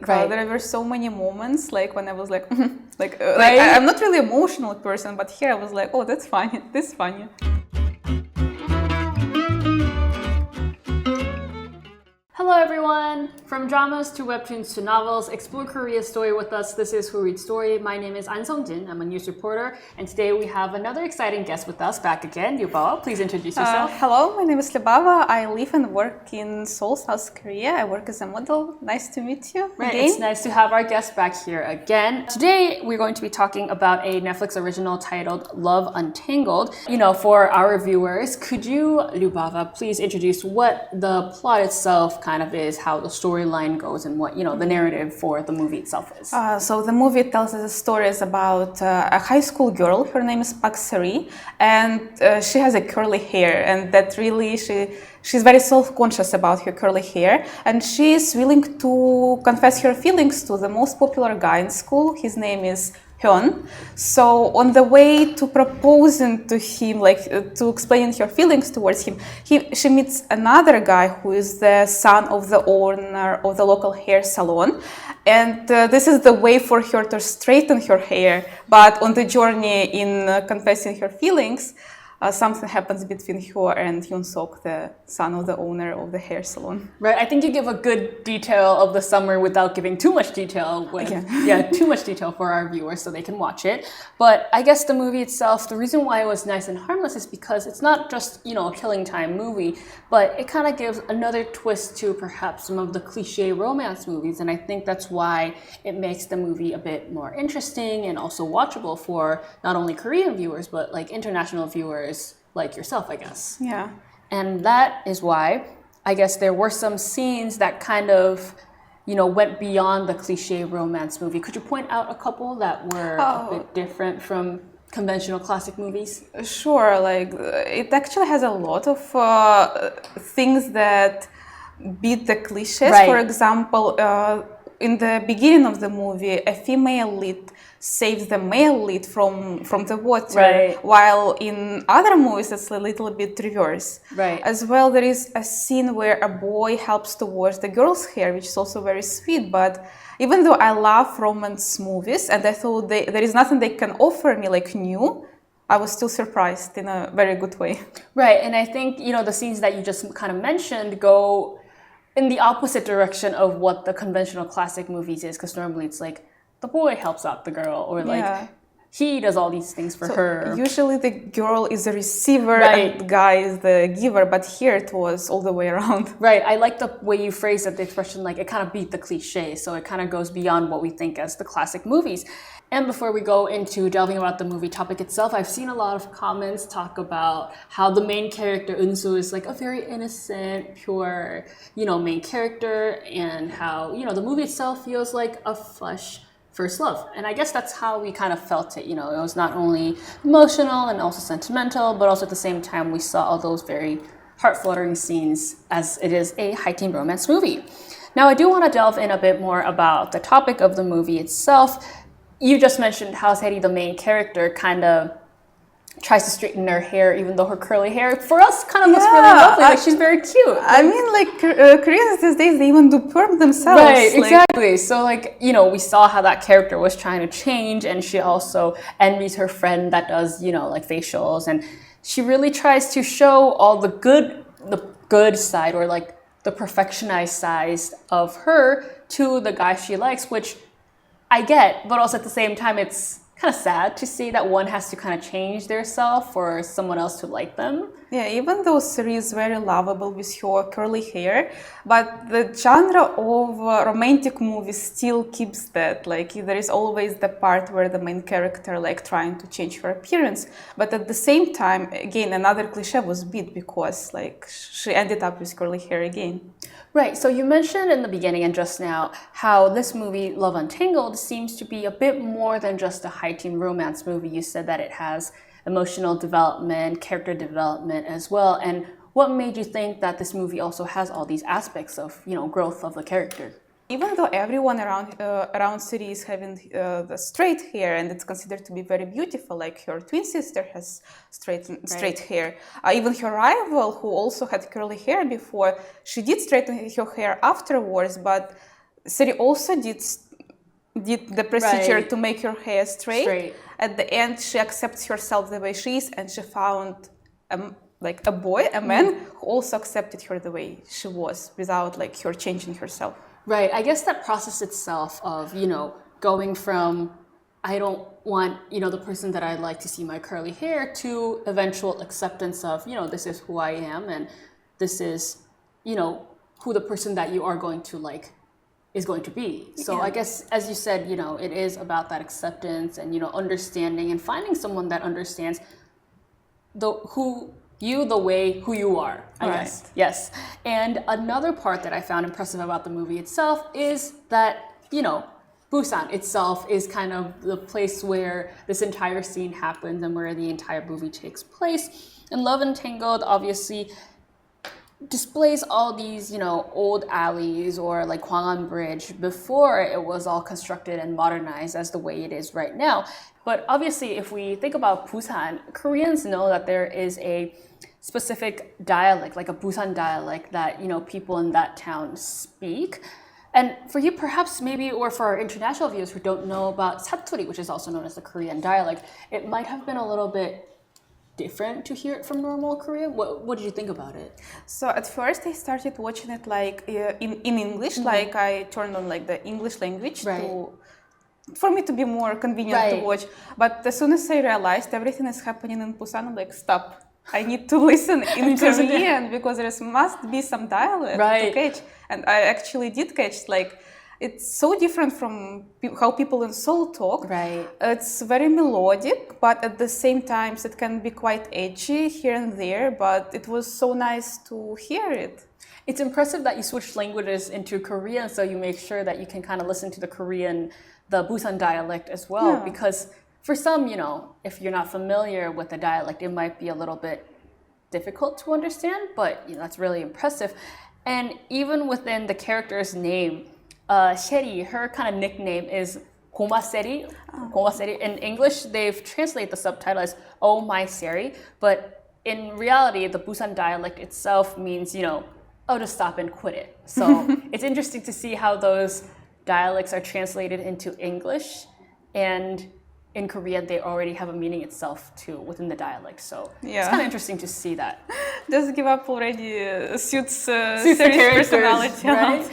Right. there were so many moments like when I was like, like Right. I'm not really an emotional person, but here I was like, oh, that's funny. This is funny. Hello everyone! From dramas to webtoons to novels, explore Korea's story with us. This is Who Reads Story. My name is An Sung-jin. I'm a news reporter, and today we have another exciting guest with us back again. Yubao, please introduce yourself. Hello, my name is Lyubava. I live and work in Seoul, South Korea. I work as a model. Nice to meet you Right, again. it's nice to have our guest back here again. Today we're going to be talking about a Netflix original titled Love Untangled. You know, for our viewers, could you, Lyubava, please introduce what the plot itself kind of is, how the storyline goes, and what, you know, the narrative for the movie itself is? So the movie tells us the stories about a high school girl. Her name is Pak Sari, and she has a curly hair, and that really she's very self-conscious about her curly hair, and she is willing to confess her feelings to the most popular guy in school. His name is Hyun. So on the way to proposing to him, like to explaining her feelings towards him, she meets another guy who is the son of the owner of the local hair salon, and this is the way for her to straighten her hair. But on the journey in confessing her feelings, something happens between her and Hyun Sok, the son of the owner of the hair salon. Right, I think you give a good detail of the summer without giving too much detail. Too much detail for our viewers so they can watch it. But I guess the movie itself, the reason why it was nice and harmless is because it's not just, you know, a killing time movie, but it kind of gives another twist to perhaps some of the cliche romance movies. And I think that's why it makes the movie a bit more interesting and also watchable for not only Korean viewers, but like international viewers like yourself, I guess. Yeah. And that is why I guess there were some scenes that kind of, you know, went beyond the cliche romance movie. Could you point out a couple that were a bit different from conventional classic movies? Sure, like it actually has a lot of things that beat the cliches. Right. For example, in the beginning of the movie, a female lead saves the male lead from the water, Right. while in other movies it's a little bit reverse. Right. As well, there is a scene where a boy helps to wash the girl's hair, which is also very sweet. But even though I love romance movies and I thought there is nothing they can offer me like new, I was still surprised in a very good way. Right, and I think, you know, the scenes that you just kind of mentioned go in the opposite direction of what the conventional classic movies is, because normally it's like the boy helps out the girl, or like he does all these things for her. Usually the girl is the receiver Right. and the guy is the giver, but here it was all the way around. Right, I like the way you phrased it, the expression, like it kind of beat the cliche, so it kind of goes beyond what we think as the classic movies. And before we go into delving about the movie topic itself, I've seen a lot of comments talk about how the main character, Eunsu, is like a very innocent, pure, you know, main character, and how, you know, the movie itself feels like a fresh first love. And I guess that's how we kind of felt it, you know, it was not only emotional and also sentimental, but also at the same time we saw all those very heart-fluttering scenes, as it is a high-teen romance movie. Now I do want to delve in a bit more about the topic of the movie itself. You just mentioned how Seri, the main character, kind of tries to straighten her hair, even though her curly hair, for us, kind of looks really lovely. Like, she's very cute. I mean, like, Koreans these days, they even do perm themselves. Right, like, exactly. So, like, you know, we saw how that character was trying to change, and she also envies her friend that does, you know, like facials, and she really tries to show all the good side, or like the perfectionized side of her to the guy she likes, which I get, but also at the same time, it's kind of sad to see that one has to kind of change their self for someone else to like them. Yeah, even though Seri is very lovable with her curly hair, but the genre of romantic movies still keeps that. Like, there is always the part where the main character like trying to change her appearance, but at the same time, again, another cliche was beat because like she ended up with curly hair again. Right, so you mentioned in the beginning and just now how this movie, Love Untangled, seems to be a bit more than just a high-teen romance movie. You said that it has emotional development, character development as well. And what made you think that this movie also has all these aspects of, you know, growth of the character? Even though everyone around Seri is having the straight hair and it's considered to be very beautiful, like her twin sister has straight hair. Even her rival, who also had curly hair before, she did straighten her hair afterwards, but Seri also did the procedure Right. to make her hair straight. Straight. At the end, she accepts herself the way she is, and she found a boy, a man, who also accepted her the way she was without like her changing herself. Right. I guess that process itself of, going from I don't want, the person that I'd like to see my curly hair to eventual acceptance of, this is who I am and this is, who the person that you are going to like is going to be. So I guess, as you said, it is about that acceptance and, understanding and finding someone that understands who you are, I guess. Yes. And another part that I found impressive about the movie itself is that, Busan itself is kind of the place where this entire scene happens and where the entire movie takes place. And Love Untangled obviously displays all these, old alleys or like Gwangan Bridge before it was all constructed and modernized as the way it is right now. But obviously, if we think about Busan, Koreans know that there is a specific dialect, like a Busan dialect that, people in that town speak. And for you, perhaps maybe, or for our international viewers who don't know about Satori, which is also known as the Korean dialect, it might have been a little bit different to hear it from normal Korean. What did you think about it? So at first I started watching it like in English, like I turned on like the English language for me to be more convenient to watch. But as soon as I realized everything is happening in Busan, I'm like, stop. I need to listen in Korean because there must be some dialect to catch. And I actually did catch, like, it's so different from how people in Seoul talk. Right. It's very melodic, but at the same time, it can be quite edgy here and there, but it was so nice to hear it. It's impressive that you switched languages into Korean, so you make sure that you can kind of listen to the Busan dialect as well, because for some, if you're not familiar with the dialect, it might be a little bit difficult to understand, but that's really impressive. And even within the character's name, Sherry, her kind of nickname is Gomaseri. Gomaseri. In English, they've translated the subtitle as "Oh my Seri," but in reality, the Busan dialect itself means, just stop and quit it. So it's interesting to see how those dialects are translated into English, and in Korean, they already have a meaning itself too within the dialect. So it's kind of interesting to see that. Just give up already suits the personality. Right?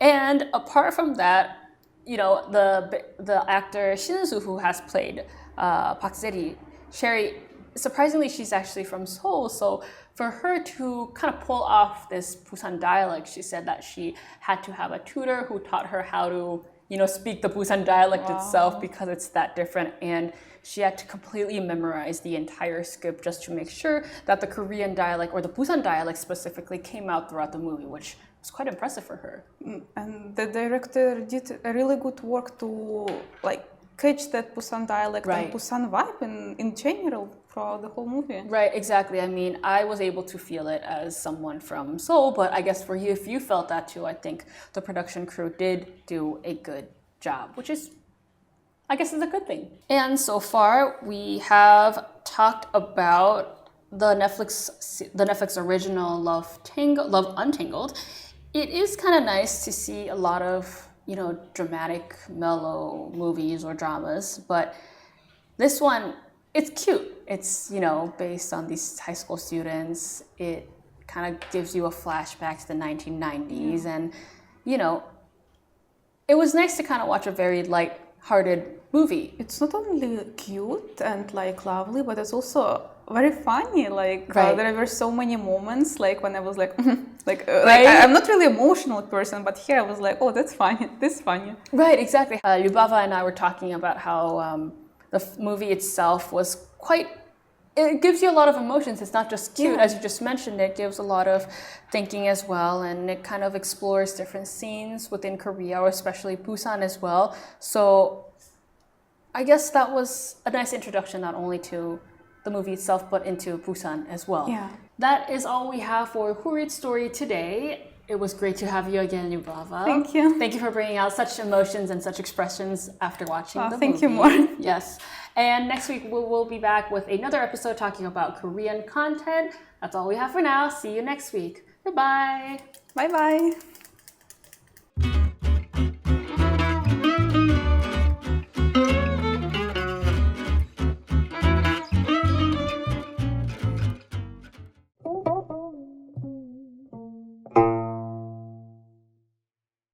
And apart from that, the actor Shin Soo, who has played Park Se-ri, Sherry, surprisingly, she's actually from Seoul. So for her to kind of pull off this Busan dialect, she said that she had to have a tutor who taught her how to speak the Busan dialect itself because it's that different. And she had to completely memorize the entire script just to make sure that the Korean dialect, or the Busan dialect specifically, came out throughout the movie, which was quite impressive for her. And the director did a really good work to catch that Busan dialect and Busan vibe in general throughout the whole movie. Right, exactly. I mean, I was able to feel it as someone from Seoul, but I guess for you, if you felt that too, I think the production crew did do a good job, which is, I guess, is a good thing. And so far, we have talked about the Netflix original Love Untangled. It is kind of nice to see a lot of dramatic, mellow movies or dramas, but this one, it's cute. It's, based on these high school students. It kind of gives you a flashback to the 1990s, and, it was nice to kind of watch a very light-hearted movie. It's not only cute and lovely, but it's also very funny. There were so many moments when I was I'm not really emotional person, but here I was like, oh, that's funny. This is funny. Right, exactly. Lyubava and I were talking about how the movie itself was it gives you a lot of emotions. It's not just cute, as you just mentioned. It gives a lot of thinking as well, and it kind of explores different scenes within Korea, or especially Busan as well. So I guess that was a nice introduction, not only to the movie itself, but into Busan as well. Yeah. That is all we have for Who Reads Story today. It was great to have you again, Lyubava. Thank you. Thank you for bringing out such emotions and such expressions after watching the movie. Thank you more. Yes. And next week, we'll be back with another episode talking about Korean content. That's all we have for now. See you next week. Goodbye. Bye-bye.